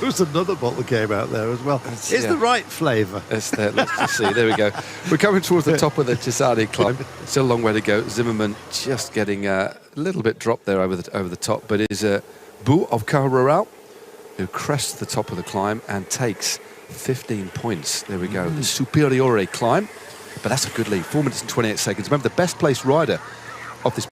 There was another bottle came out there as well. It's the right flavour. Let's just see. There we go. We're coming towards the top of the Tirreno climb. Still a long way to go. Zimmermann just getting a little bit dropped there over the top, but is Bout of Carrera, who crests the top of the climb and takes 15 points. There we go. The Superiore climb. But that's a good lead. 4 minutes and 28 seconds. Remember, the best placed rider of this.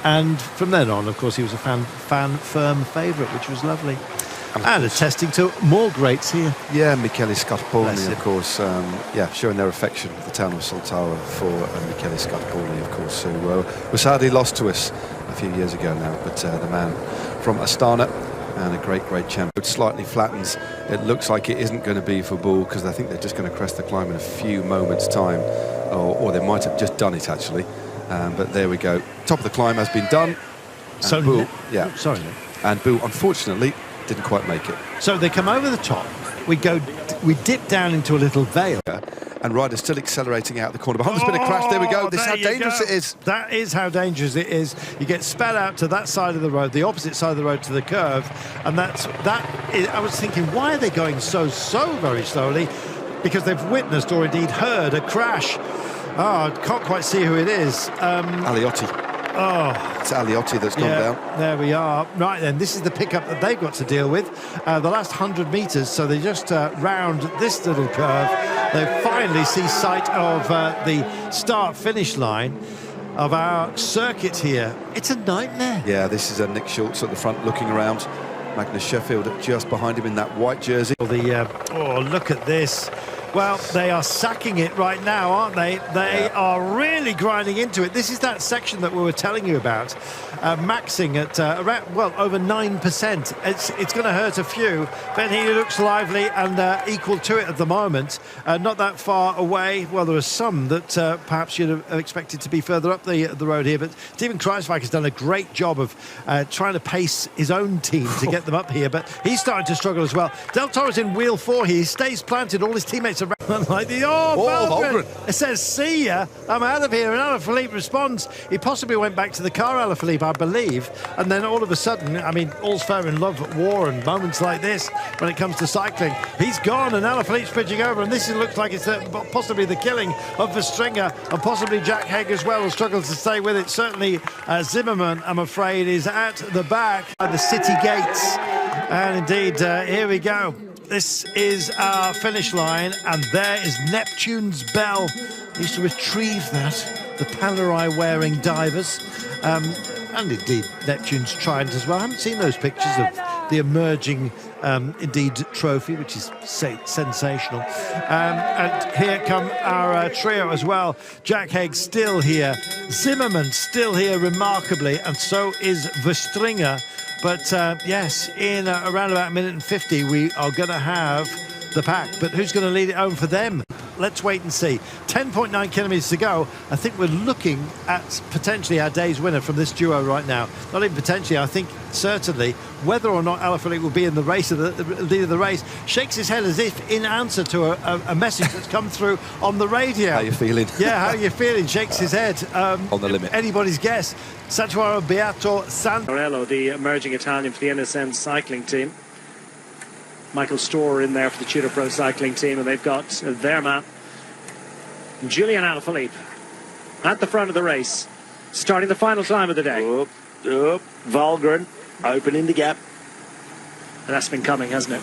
And from then on, of course, he was a firm favourite, which was lovely. And attesting to more greats here. Yeah, Michele Scarponi, of course. Showing their affection, the town of Soltara, for Michele Scarponi, of course, who was sadly lost to us a few years ago now. But the man from Astana, and a great champion. It slightly flattens. It looks like it isn't going to be for Bull, because I think they're just going to crest the climb in a few moments' time. Or they might have just done it, actually. But there we go. Top of the climb has been done. So Bull, sorry, Nick. And Bull, unfortunately, didn't quite make it. So they come over the top. We dip down into a little vale. And riders still accelerating out the corner. Behind there's been a crash. There we go. This is how dangerous it is. That is how dangerous it is. You get spat out to that side of the road, the opposite side of the road to the curve, and I was thinking, why are they going so very slowly? Because they've witnessed or indeed heard a crash. I can't quite see who it is. Aliotti. It's Aliotti that's gone down. There we are. Right then, this is the pickup that they've got to deal with. The last 100 metres, so they just round this little curve. They finally see sight of the start-finish line of our circuit here. It's a nightmare. Yeah, this is Nick Schultz at the front looking around. Magnus Sheffield just behind him in that white jersey. Look at this. Well, they are sacking it right now, aren't they? They are really grinding into it. This is that section that we were telling you about, maxing at around, over 9%. It's going to hurt a few, but he looks lively and equal to it at the moment. Not that far away. Well, there are some that perhaps you'd have expected to be further up the road here, but Steven Kruijswijk has done a great job of trying to pace his own team to get them up here, but he's starting to struggle as well. Del Toro's in wheel 4 here. He stays planted. All his teammates are like Valgren. It says, see ya, I'm out of here. And Alaphilippe responds. He possibly went back to the car, Alaphilippe, I believe. And then all of a sudden, I mean, all's fair in love at war and moments like this when it comes to cycling. He's gone and Alaphilippe's bridging over. And this looks like it's possibly the killing of Verstringer, and possibly Jack Haig as well will struggle to stay with it. Certainly Zimmermann, I'm afraid, is at the back by the city gates. And indeed, here we go. This is our finish line, and there is Neptune's bell. He used to retrieve that, the Panerai-wearing divers. And indeed, Neptune's trident as well. I haven't seen those pictures of the emerging, indeed, trophy, which is sensational. And here come our trio as well. Jack Haig still here. Zimmermann still here, remarkably, and so is Verstringer. But yes, in around about 1:50, we are going to have the pack. But who's going to lead it home for them? Let's wait and see. 10.9 kilometres to go. I think we're looking at potentially our day's winner from this duo right now. Not even potentially, I think certainly. Whether or not Alaphilippe will be in the race, the lead of the race, shakes his head as if in answer to a message that's come through on the radio. How you feeling? Yeah, how you feeling? Shakes his head. On the limit. Anybody's guess. Santuario Beato Santorello, the emerging Italian for the NSM cycling team. Michael Storer in there for the Tudor Pro Cycling Team, and they've got their man, Julian Alaphilippe, at the front of the race, starting the final time of the day. Valgren opening the gap. And that's been coming, hasn't it?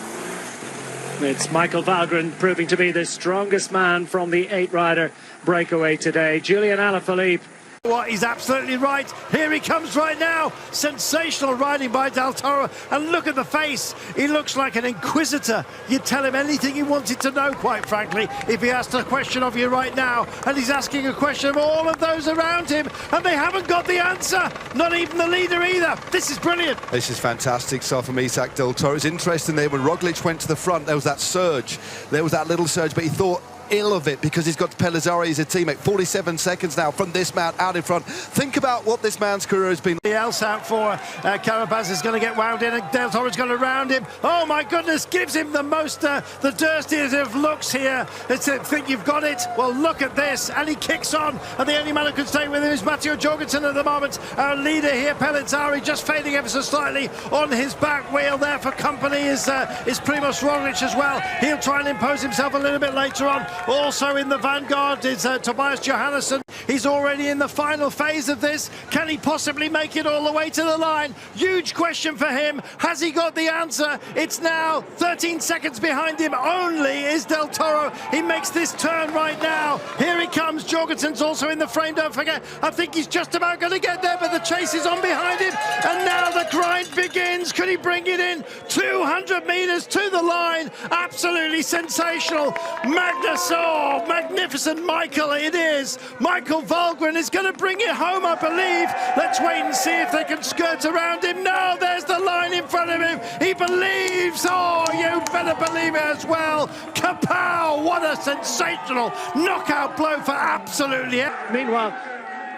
It's Michael Valgren proving to be the strongest man from the 8-rider breakaway today. Julian Alaphilippe What, he's absolutely right. Here he comes right now. Sensational riding by Del Toro. And look at the face. He looks like an inquisitor. You'd tell him anything he wanted to know, quite frankly, if he asked a question of you right now. And he's asking a question of all of those around him. And they haven't got the answer. Not even the leader either. This is brilliant. This is fantastic stuff from Isaac Del Toro. It's interesting there when Roglic went to the front, there was that surge. There was that little surge, but he thought ill of it because he's got Pellizzari as a teammate. 47 seconds now from this man out in front. Think about what this man's career has been. The else out for Carapaz is going to get wound in, and Del Toro's going to round him. Oh my goodness, gives him the most, the dirtiest of looks here. It's a think you've got it. Well, look at this, and he kicks on, and the only man who can stay with him is Matteo Jorgensen at the moment. Our leader here, Pellizzari, just fading ever so slightly on his back wheel there for company is Primož Roglic as well. He'll try and impose himself a little bit later on. Also in the vanguard is Tobias Johannesson. He's already in the final phase of this. Can he possibly make it all the way to the line? Huge question for him. Has he got the answer? It's now 13 seconds behind him only is Del Toro. He makes this turn right now. Here he comes. Jorgensen's also in the frame, don't forget. I think he's just about going to get there, but the chase is on behind him. And now the grind begins. Could he bring it in? 200 meters to the line. Absolutely sensational. Magnus, oh, magnificent Michael it is. Michael Valgren is going to bring it home, I believe. Let's wait and see if they can skirt around him. No, there's the line in front of him. He believes. Oh, you better believe it as well. Kapow! What a sensational knockout blow for absolutely. Meanwhile,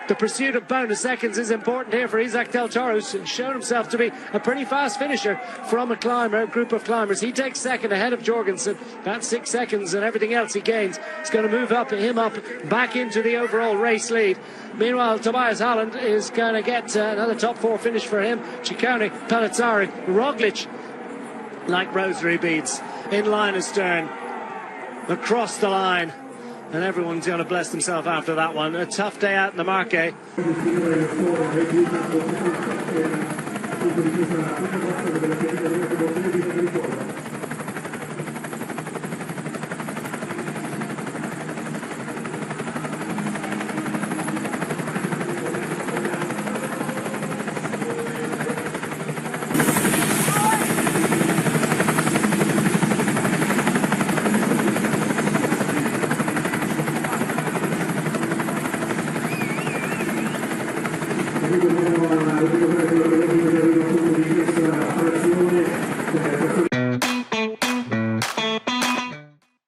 the pursuit of bonus seconds is important here for Isaac Del Toro, who's shown himself to be a pretty fast finisher from a group of climbers. He takes second ahead of Jorgensen, about 6 seconds, and everything else he gains is going to move him up back into the overall race lead. Meanwhile, Tobias Holland is going to get another top 4 finish for him. Ciccone, Pellizzari, Roglic, like rosary beads, in line astern, across the line. And everyone's going to bless themselves after that one. A tough day out in the Marche.